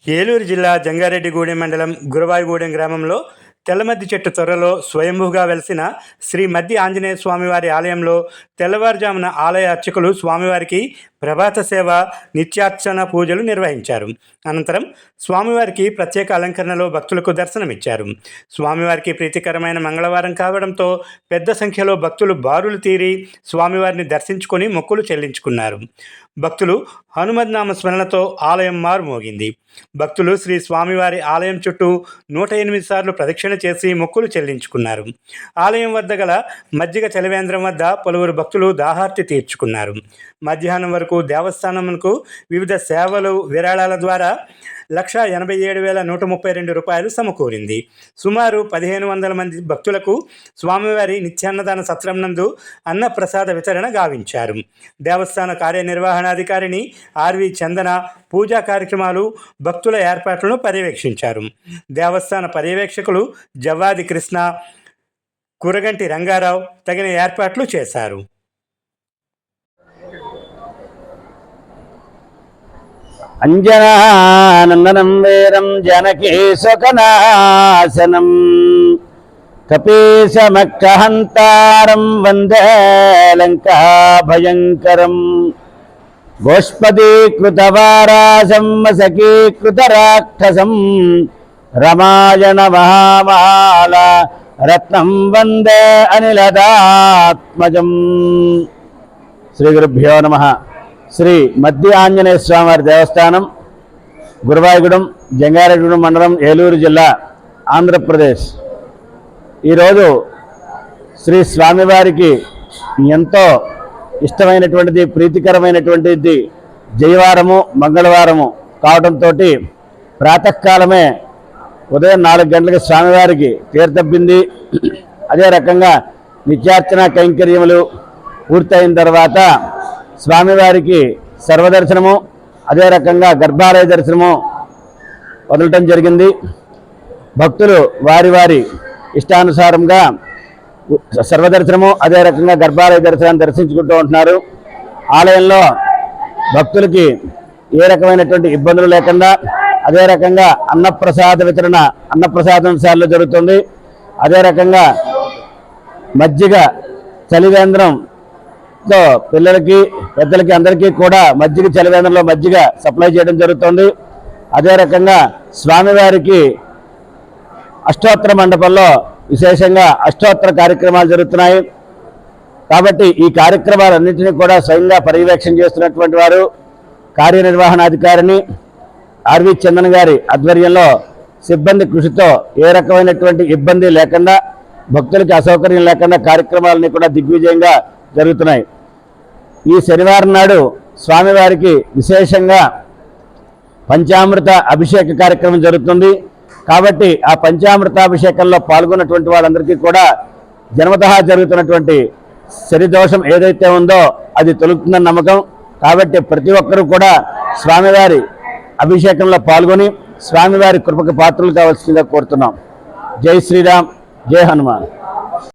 ఏలూరు జిల్లా జంగారెడ్డిగూడెం మండలం గురవాయిగూడెం గ్రామంలో తెల్లమద్ది చెట్టు త్వరలో స్వయంభూగా వెలిసిన శ్రీ మద్ది ఆంజనేయ స్వామివారి ఆలయంలో తెల్లవారుజామున ఆలయ అర్చకులు స్వామివారికి ప్రభాత సేవ నిత్యార్చన పూజలు నిర్వహించారు. అనంతరం స్వామివారికి ప్రత్యేక అలంకరణలో భక్తులకు దర్శనమిచ్చారు. స్వామివారికి ప్రీతికరమైన మంగళవారం కావడంతో పెద్ద సంఖ్యలో భక్తులు బారులు తీరి స్వామివారిని దర్శించుకొని మొక్కులు చెల్లించుకున్నారు. భక్తులు హనుమద్నామ స్మరణతో ఆలయం మారుమోగింది. భక్తులు శ్రీ స్వామివారి ఆలయం చుట్టూ 108 సార్లు ప్రదక్షిణ చేసి మొక్కులు చెల్లించుకున్నారు. ఆలయం వద్ద గల మజ్జిగ చలివేంద్రం వద్ద పలువురు భక్తులు దాహార్తి తీర్చుకున్నారు. మధ్యాహ్నం వరకు దేవస్థానంకు వివిధ సేవలు విరాళాల ద్వారా 1,87,132 రూపాయలు సమకూరింది. సుమారు 1,500 మంది భక్తులకు స్వామివారి నిత్యాన్నదాన సత్రం నందు అన్నప్రసాద వితరణ గావించారు. దేవస్థాన కార్యనిర్వహణాధికారిని ఆర్వి చందన పూజా కార్యక్రమాలు, భక్తుల ఏర్పాట్లను పర్యవేక్షించారు. దేవస్థాన పర్యవేక్షకులు జవ్వాది కృష్ణ, కురగంటి రంగారావు తగిన ఏర్పాట్లు చేశారు. అంజనానందనం వీరం జనకీశకనాశనం కపీశమక్షహంతారం వందే లంకా భయంకరం గోష్పదీకృతవారాసం సకీకృతరాక్షసం రమాయణ మహామాల రత్నం వందే అనిలదాత్మజం. శ్రీ గురుభ్యో నమః. శ్రీ మద్ది ఆంజనేయ స్వామివారి దేవస్థానం, గురవాయిగూడెం, జంగారెడ్డిగూడెం మండలం, ఏలూరు జిల్లా, ఆంధ్రప్రదేశ్. ఈరోజు శ్రీ స్వామివారికి ఎంతో ఇష్టమైనటువంటిది, ప్రీతికరమైనటువంటిది జయవారము, మంగళవారము కావడంతో ప్రాతకాలమే ఉదయం 4 గంటలకు స్వామివారికి తీర్థబింది, అదే రకంగా నిత్యార్చన కైంకర్యములు పూర్తయిన తర్వాత స్వామివారికి సర్వదర్శనము, అదే రకంగా గర్భాలయ దర్శనము వదలటం జరిగింది. భక్తులు వారి వారి ఇష్టానుసారంగా సర్వదర్శనము, అదే రకంగా గర్భాలయ దర్శనాన్ని దర్శించుకుంటూ ఉంటున్నారు. ఆలయంలో భక్తులకి ఏ రకమైనటువంటి ఇబ్బందులు లేకుండా అదే రకంగా అన్నప్రసాద వితరణ అన్నప్రసాదంశాల్లో జరుగుతుంది. అదే రకంగా మజ్జిగ చలివేంద్రంతో పిల్లలకి, పెద్దలకి అందరికీ కూడా మజ్జిగ చలివేంద్రంలో మజ్జిగ సప్లై చేయడం జరుగుతుంది. అదే రకంగా స్వామివారికి అష్టోత్తర మండపంలో విశేషంగా అష్టోత్తర కార్యక్రమాలు జరుగుతున్నాయి. కాబట్టి ఈ కార్యక్రమాలన్నింటినీ కూడా స్వయంగా పర్యవేక్షణ చేస్తున్నటువంటి వారు కార్యనిర్వహణాధికారిని ఆర్వి చందన్ గారి ఆధ్వర్యంలో సిబ్బంది కృషితో ఏ రకమైనటువంటి ఇబ్బంది లేకుండా, భక్తులకి అసౌకర్యం లేకుండా కార్యక్రమాలన్నీ కూడా దిగ్విజయంగా జరుగుతున్నాయి. ఈ శనివారం నాడు స్వామివారికి విశేషంగా పంచామృత అభిషేక కార్యక్రమం జరుగుతుంది. కాబట్టి ఆ పంచామృతాభిషేకంలో పాల్గొన్నటువంటి వాళ్ళందరికీ కూడా జన్మతః జరుగుతున్నటువంటి శనిదోషం ఏదైతే ఉందో అది తొలుగుతుందని నమ్మకం. కాబట్టి ప్రతి ఒక్కరూ కూడా స్వామివారి అభిషేకంలో పాల్గొని స్వామివారి కృపకు పాత్రలు కావాల్సిందిగా కోరుతున్నాం. జై శ్రీరామ్, జై హనుమాన్.